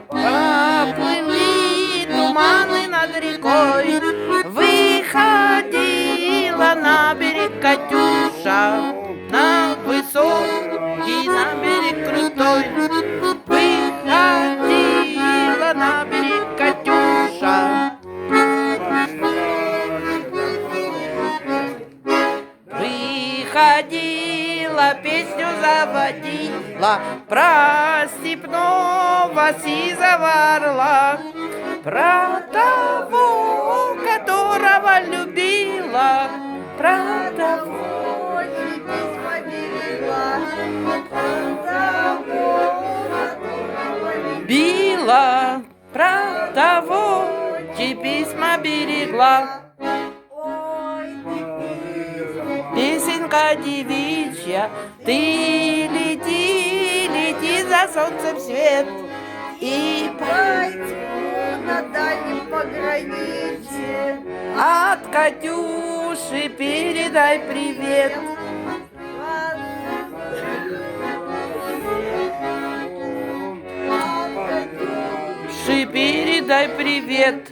Поплыли туманы над рекой, выходила на берег Катюша, на высокий, на берег крутой. Выходила на берег Катюша. Выходила, песню заводила про степного сизого орла, про того, которого любила, про того, чьи письма берегла, про того, которого любила, про того, чьи письма берегла. Песенка девичья, ты лети, лети за солнцем свет, и пойдем на дальнем пограничье. От Катюши передай привет. От Катюши передай привет.